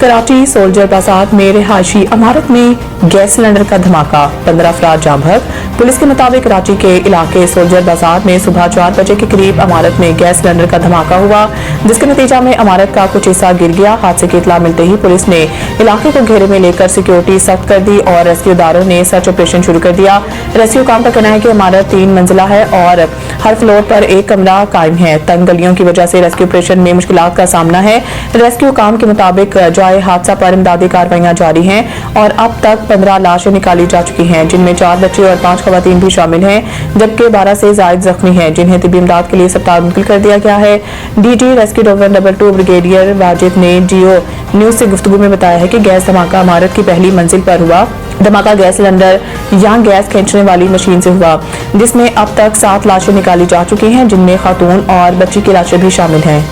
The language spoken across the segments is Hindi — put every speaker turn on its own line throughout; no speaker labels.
कराची सोल्जर बाजार में रिहायशी इमारत में गैस सिलेंडर का धमाका, 15 अफराद जाँ बहक। पुलिस के मुताबिक कराची के इलाके सोल्जर बाजार में सुबह 4 बजे के करीब इमारत में गैस सिलेंडर का धमाका हुआ, जिसके नतीजा में इमारत का कुछ हिस्सा गिर गया। हादसे की इत्तला मिलते ही पुलिस ने इलाके को घेरे में लेकर सिक्योरिटी सख्त कर दी और रेस्क्यूदारों ने सर्च ऑपरेशन शुरू कर दिया। रेस्क्यू काम का कहना है कि इमारत 3 मंजिला है और हर फ्लोर पर एक कमरा कायम है। तंग गलियों की वजह से रेस्क्यू ऑपरेशन में मुश्किलात का सामना है। रेस्क्यू काम के मुताबिक जाए हादसा पर इमदादी कार्रवाइयां जारी हैं और अब तक 15 लाशें निकाली जा चुकी हैं, जिनमें 4 बच्चे और 5 खवातीन भी शामिल हैं, जबकि 12 से जायद जख्मी हैं, जिन्हें तिब्बी इमदाद के लिए अस्पताल मुंतकिल कर दिया गया है। DG rescue division number 2 brigadier Wajid ने जियो न्यूज से गुफ्तगू में बताया है कि गैस धमाका इमारत की पहली मंजिल पर हुआ। धमाका गैस सिलेंडर या गैस खींचने वाली मशीन से हुआ, जिसमें अब तक 7 लाशें निकाली जा चुकी हैं, जिनमें खातून और बच्ची की लाशें भी शामिल हैं।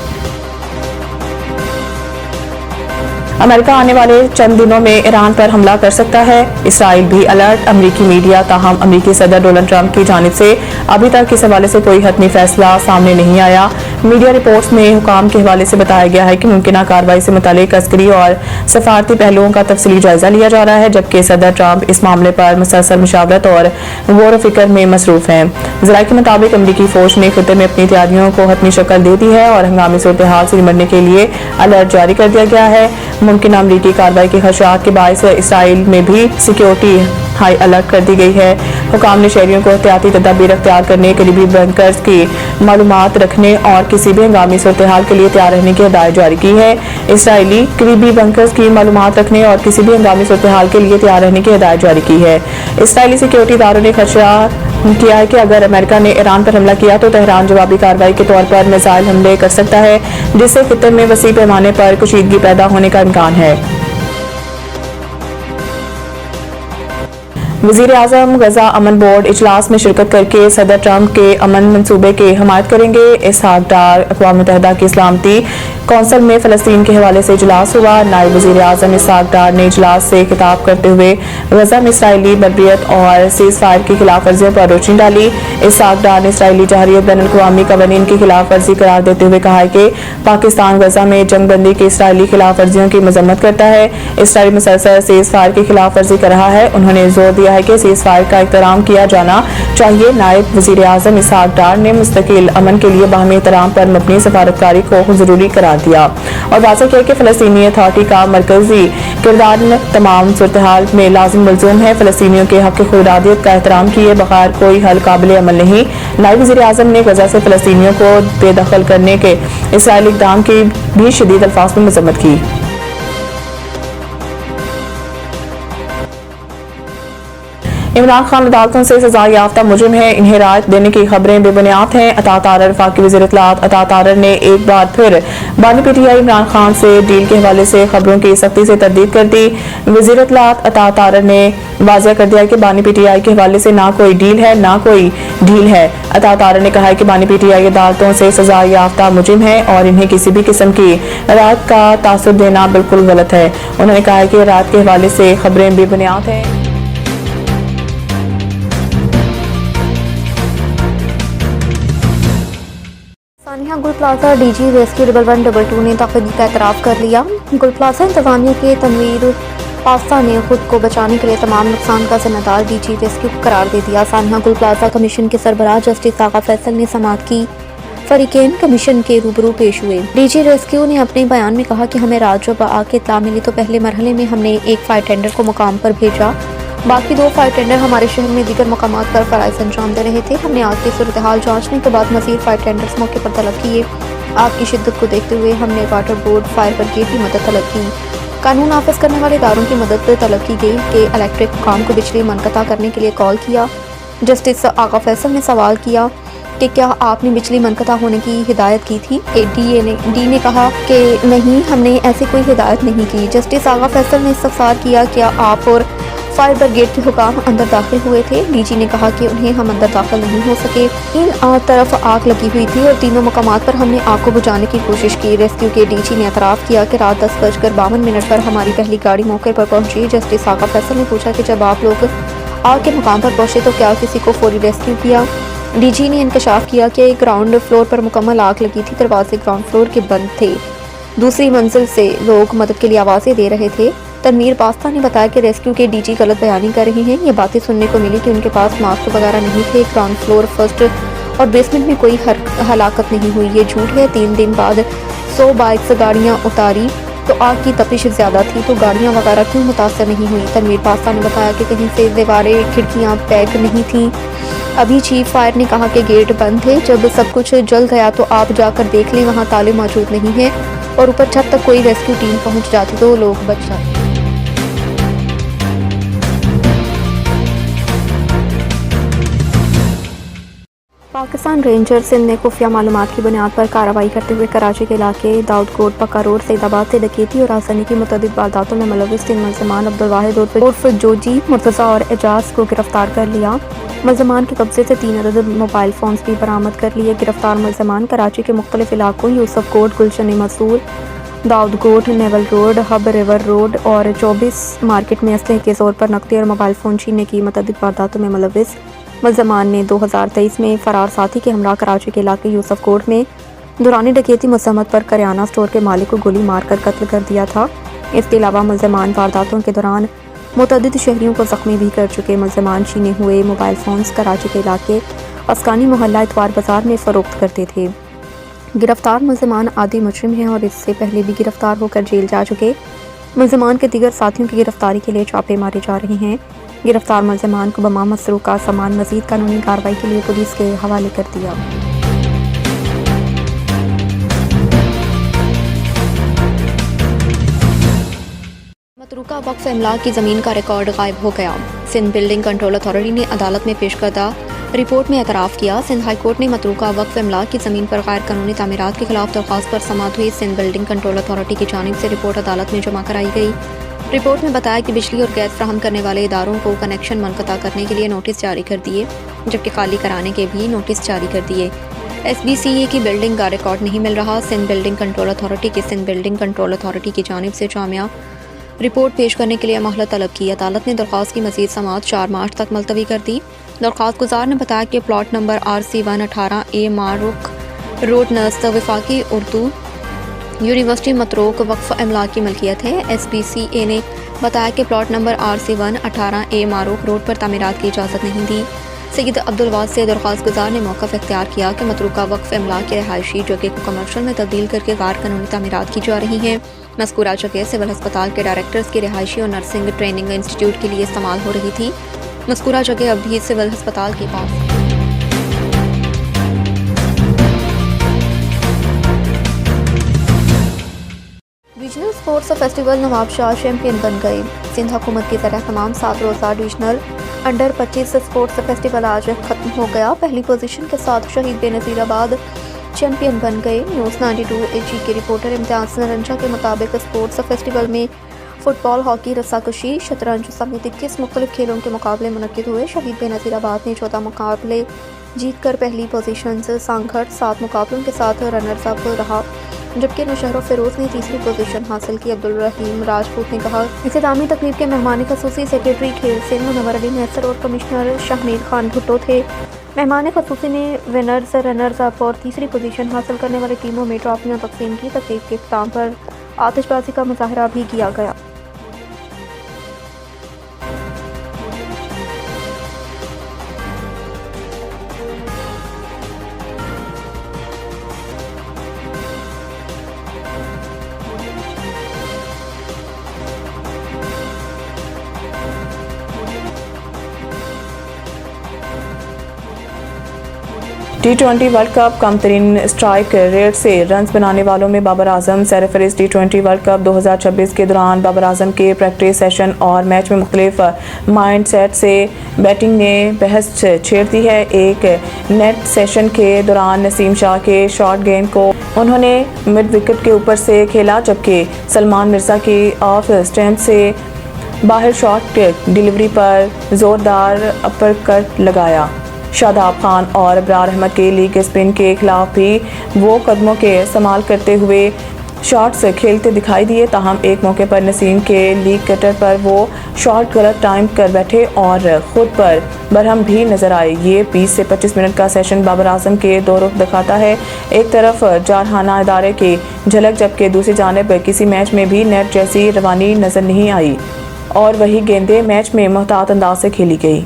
अमेरिका आने वाले चंद दिनों में ईरान पर हमला कर सकता है, इसराइल भी अलर्ट। अमेरिकी मीडिया ताहम अमेरिकी सदर डोनाल्ड ट्रंप की जानिब से अभी तक इस हवाले से कोई हतमी फैसला सामने नहीं आया। मीडिया रिपोर्ट्स में हुकाम के हवाले से बताया गया है कि मुमकिन कार्रवाई से मुतालिक अस्करी और सफारती पहलुओं का तफसीली जायजा लिया जा रहा है, जबकि सदर ट्रंप इस मामले पर मुसलसल मुशावरत और गौर फिक्र में मसरूफ हैं। ज़राए के मुताबिक अमेरिकी फौज ने खित्ते में अपनी तैयारियों को हतमी शक्ल दे दी है और हंगामी सूरत हाल से निपटने के लिए अलर्ट जारी कर दिया गया है। मुमकिन अमरीकी कार्रवाई के खदशात के बायस इसराइल में भी सिक्योरिटी हाई अलर्ट कर दी गई है। हुकाम ने शहरियों को एहतियाती तदाबीर अख्तियार करने, करीबी बंकर्स की मालूमात रखने और किसी भी हंगामी सूरत हाल के लिए तैयार रहने की हिदायत जारी की है। इसराइली करीबी बंकर्स की मालूमात रखने और किसी भी हंगामी सूरत हाल के लिए तैयार रहने की हिदायत जारी की है। इसराइली सिक्योरिटी इदारों ने खदशा किया है कि अगर अमेरिका ने ईरान पर हमला किया तो तेहरान जवाबी कार्रवाई के तौर पर मिसाइल हमले कर सकता है, जिससे खित्ते में वसी पैमाने पर कशीदगी पैदा होने का इम्कान है। वज़ीर आज़म गजा अमन बोर्ड इजलास में शिरकत करके सदर ट्रंप के अमन मंसूबे की हमायत करेंगे। इसहाक डार अक़वाम मुत्तहिदा की सलामती कौंसिल में फ़लस्तीन के हवाले से इजलास हुआ। नायब वज़ीर आज़म इसहाक डार ने इजलास से खिताब करते हुए गजा में इसराइली बर्बरियत और सीज़ फायर की खिलाफ वर्जियों पर रोशनी डाली। इसहाक डार ने इसराइली जहरियत बैनुल-अक़वामी कवानीन की खिलाफ वर्जी करार देते हुए कहा है कि पाकिस्तान गजा में जंगबंदी की इसराइली खिलाफ वर्जियों की मजम्मत करता है। इसराइल मुसलसल सीज़ फायर की खिलाफ वर्जी कर रहा है। उन्होंने जोर दिया है कि सीज़ फायर का एहतराम किया जाना चाहिए। नायब वज़ीर आज़म इसहाक डार ने मुस्तकिल अमन के लिए बाहमी एहतराम पर मबनी सफारतकारी को जरूरी करार दिया और वाज़ेह किया कि फ़लस्तीनी अथॉरिटी का मरकजी किरदार तमाम सूरत हाल में लाजिम मलजूम है। फ़लस्तीनियों के हक़ खुदरादियत का एहतराम किए बगैर कोई हल काबिल अमल नहीं। नायब वज़ीर आज़म ने गजा से फ़लस्तीनियों को बेदखल करने के इसराइली इक़दाम की भी शदीद अल्फाज में मज़म्मत की। इमरान खान अदालतों से सजा याफ्ता मुजरिम है, इन्हें राहत देने की खबरें बेबुनियाद हैं। अता तारर वफाकी वज़ीर इत्तलात अता तारर ने एक बार फिर बानी पीटीआई इमरान खान से डील के हवाले से खबरों की सख्ती से तरदीद कर दी। वज़ीर इत्तलात अता तारर ने वाज़ेह कर दिया कि बानी पीटीआई के हवाले से ना कोई डील है ना कोई ढील है। अता तारर ने कहा है कि बानी पीटीआई अदालतों से सजा याफ्ता मुजरिम है और इन्हें किसी भी किस्म की राहत का तासुर देना बिल्कुल गलत है। उन्होंने कहा है कि राहत के हवाले से खबरें बेबुनियाद हैं।
सानिया गुल प्लाजा डीजी रेस्क्यू 1122 ने तकदीर का एतराफ़ कर लिया। गुल प्लाजा इंतजामिया के तनवीर पास्ता ने खुद को बचाने के लिए तमाम नुकसान का जिम्मेदार डीजी रेस्क्यू को करार दे दिया। सानिया गुल प्लाजा कमीशन के सरबराह जस्टिस आगा फैसल ने समाअत की फरीकेन कमीशन के रूबरू पेश हुए। डीजी रेस्क्यू ने अपने बयान में कहा कि हमें रात जब आग की इत्तला मिली तो पहले मरहले में हमने एक फायर टेंडर को मुकाम पर भेजा, बाकी 2 फायर टेंडर हमारे शहर में दीगर मकामात पर फ़राइज़ अंजाम दे रहे थे। हमने आग की सूरत हाल जाँचने के बाद मज़ीद फायर टेंडर्स मौके पर तलब किए। आग की शिद्दत को देखते हुए हमने वाटर बोर्ड, फायर ब्रिगेड की मदद तलब की। कानून नाफिज करने वाले इदारों की मदद तलब की गई कि इलेक्ट्रिक हुकाम को बिजली मनक़ता करने के लिए कॉल किया। जस्टिस आगा फैसल ने सवाल किया कि क्या आपने बिजली मनक़ता होने की हिदायत की थी? डी ने कहा कि नहीं, हमने ऐसी कोई हिदायत नहीं की। जस्टिस आगा फैसल ने इस्तफसार किया, क्या आप और फायर ब्रिगेड के हुकाम अंदर दाखिल हुए थे? डीजी ने कहा कि उन्हें हम अंदर दाखिल नहीं हो सके। इन तरफ आग लगी हुई थी और तीनों मकामात पर हमने आग को बुझाने की कोशिश की। रेस्क्यू के डीजी ने एतराफ़ किया कि रात 10:52 पर हमारी पहली गाड़ी मौके पर पहुंची। जस्टिस आगा फैसल ने पूछा कि जब आप लोग आग के मुकाम पर पहुंचे तो क्या किसी को फौरी रेस्क्यू किया? डीजी ने इंकशाफ किया कि ग्राउंड फ्लोर पर मुकम्मल आग लगी थी, दरवाजे ग्राउंड फ्लोर के बंद थे। दूसरी मंजिल से लोग मदद के लिए आवाज़ें दे रहे थे। तनवीर पास्ता ने बताया कि रेस्क्यू के डीजी गलत बयानी कर रहे हैं। ये बातें सुनने को मिली कि उनके पास मास्क वगैरह नहीं थे। ग्राउंड फ्लोर, फर्स्ट और बेसमेंट में कोई हलाकत नहीं हुई, ये झूठ है। 3 दिन बाद 100 बाइक्स गाड़ियाँ उतारी तो आग की तपिश ज़्यादा थी, तो गाड़ियाँ वगैरह क्यों मुतासर नहीं हुई। तनवीर पास्ता ने बताया कि कहीं से दीवारें खिड़कियाँ पैक नहीं थी। अभी चीफ फायर ने कहा कि गेट बंद थे। जब सब कुछ जल गया तो आप जाकर देख लें, वहाँ ताले मौजूद नहीं है और ऊपर छत तक कोई रेस्क्यू टीम पहुँच जाती तो लोग बच जाते। पाकिस्तान रेंजर सिंध ने खुफिया मालूमात की बुनियाद पर कार्रवाई करते हुए कराची के इलाके दाऊदकोट, पक्का रोड, सईदाबाद से डकैती और आसानी की मुतअद्दिद वारदातों में मुलव्विस 3 मुल्ज़िमान अब्दुल वाहिद उर्फ जोजी, मुर्तज़ा और एजाज को गिरफ्तार कर लिया। मुल्ज़िमान के कब्जे से 3 अदद मोबाइल फ़ोन्स भी बरामद कर लिए। गिरफ्तार मुल्ज़िमान कराची के मुख्तलिफ इलाकों Yusuf Kot, Gulshan Masoor, Daudkot, naval road, Hub river road और 24 मार्केट में असलहे के ज़ोर पर नकदी और मोबाइल फ़ोन छीनने की मुतअद्दिद वारदातों में मुलव्विस मुल्ज़िमान ने 2023 में फरार साथी के हमरा कराची के इलाके यूसुफ कोट में दौरान डकैती मुसम्मत पर करियाना स्टोर के मालिक को गोली मारकर कत्ल कर दिया था। इसके अलावा मुल्ज़िमान वारदातों के दौरान मुतअद्दिद शहरियों को ज़ख्मी भी कर चुके। मुल्ज़िमान छीने हुए मोबाइल फ़ोन्स कराची के इलाके अस्कानी मोहल्ला इतवार बाज़ार में फ़रोख्त करते थे। गिरफ्तार मुल्ज़िमान आदि मुजरिम हैं और इससे पहले भी गिरफ्तार होकर जेल जा चुके। मुल्ज़िमान के दीगर साथियों की गिरफ्तारी के लिए छापे मारे जा रहे हैं। गिरफ्तार मुल्ज़िमान को बमा मसरूका सामान मज़ीद कानूनी कार्रवाई के लिए पुलिस के हवाले कर दिया। मतरूका वक्फ इमलाक की ज़मीन का रिकॉर्ड गायब हो गया। सिंध बिल्डिंग कंट्रोल अथॉरिटी ने अदालत में पेश करदा रिपोर्ट में एतराफ़ किया। सिंध हाई कोर्ट ने मतरूका वक्फ इमलाक की ज़मीन पर गैर कानूनी तामीरात के खिलाफ दरख्वास्त पर समाअत हुई। सिंध बिल्डिंग कंट्रोल अथॉरिटी की जानिब से रिपोर्ट अदालत में जमा कराई गई। रिपोर्ट में बताया कि बिजली और गैस फ्राहम करने वाले इदारों को कनेक्शन मुनक़ता करने के लिए नोटिस जारी कर दिए, जबकि खाली कराने के भी नोटिस जारी कर दिए। SBCA की बिल्डिंग का रिकॉर्ड नहीं मिल रहा। सिंध बिल्डिंग कंट्रोल अथॉरिटी की सिंध बिल्डिंग कंट्रोल अथॉरिटी की जानिब से जामिया रिपोर्ट पेश करने के लिए मोहलत तलब की। अदालत ने दरख्वास्त की मज़ीद समाअत 4 मार्च तक मुलतवी कर दी। दरख्वास्त गुजार ने बताया कि plot number RC118A Mahrukh road नस्त वफाकी उर्दू यूनिवर्सिटी मतरूक वक्फ इमलाक की मलकियत है। SBCA ने बताया कि plot number RC118A Mahrukh road पर तामीरात की इजाज़त नहीं दी। सैयद अब्दुल वाद से दरख्वास्त गुजार ने मौक़िफ़ इख्तियार किया कि मतरूका वक्फ इमलाक के रिहायशी जगह को कमर्शल में तब्दील करके गैर कानूनी तामीरात की जा रही हैं। मज़कूरा जगह सिविल अस्पताल के डायरेक्टर्स की रिहायशी और नर्सिंग ट्रेनिंग इंस्टीट्यूट के लिए इस्तेमाल हो रही थी। मज़कूरा जगह अब भी सिविल अस्पताल के पास। Regional sports festival Nawab Shah champion बन गए। सिंध हुकूमत की तरह तमाम 7 रोज़ा डिवीजनल अंडर 25 स्पोर्ट्स फेस्टिवल आज ख़त्म हो गया। पहली पोजीशन के साथ शहीद बेनज़ीराबाद चैंपियन बन गए। न्यूज़ 92 AG के रिपोर्टर इम्तियाज़ नरंजा के मुताबिक स्पोर्ट्स फेस्टिवल में फुटबॉल, हॉकी, रस्साकशी, शतरंज समेत 21 मुख्तलिफ खेलों के मुकाबले मुनक्किद हुए। शहीद बेनज़ीराबाद ने 14 मुकाबले जीतकर पहली पोजीशन से सांघट 7 मुकाबलों के साथ रनर्स अप रहा, जबकि नौशहर फिरोज ने तीसरी पोजीशन हासिल की। अब्दुल रहीम राजपूत ने कहा, इख्तितामी तकरीब के मेहमान खसूसी सेक्रेटरी खेल सिंध मुनव्वर अली नैसर और कमिश्नर शाहमीर खान भुट्टो थे। मेहमान खसूसी ने विनर्स, रनर्स अप और तीसरी पोजीशन हासिल करने वाली टीमों में ट्रॉफियां तकसीम की। तकरीब के इख्तिताम पर आतिशबाजी का मुजाहरा भी किया गया।
T20 वर्ल्ड कप कम तरीन स्ट्राइक रेट से रन्स बनाने वालों में Babar Azam सरफहरिस्त। T20 world cup 2026 के दौरान बाबर आजम के प्रैक्टिस सेशन और मैच में मुख्तलिफ माइंड सेट से बैटिंग ने बहस छेड़ दी है। एक नेट सेशन के दौरान नसीम शाह के शॉर्ट गेंद को उन्होंने मिड विकेट के ऊपर से खेला, जबकि सलमान मिर्ज़ा की ऑफ स्टैम्प से बाहर शॉट डिलीवरी पर ज़ोरदार अपर कट लगाया। शादाब खान और अबरार अहमद के लीग स्पिन के खिलाफ भी वो कदमों के इस्तेमाल करते हुए शॉट्स खेलते दिखाई दिए, ताहम एक मौके पर नसीम के लीग कटर पर वो शॉट गलत टाइम कर बैठे और खुद पर बरहम भी नजर आए। ये 20 से 25 मिनट का सेशन बाबर आजम के दो रुख दिखाता है। एक तरफ जारहाना इदारे की झलक, जबकि दूसरी जानिब किसी मैच में भी नेट जैसी रवानी नजर नहीं आई और वही गेंदें मैच में मोहतात अंदाज से खेली गई।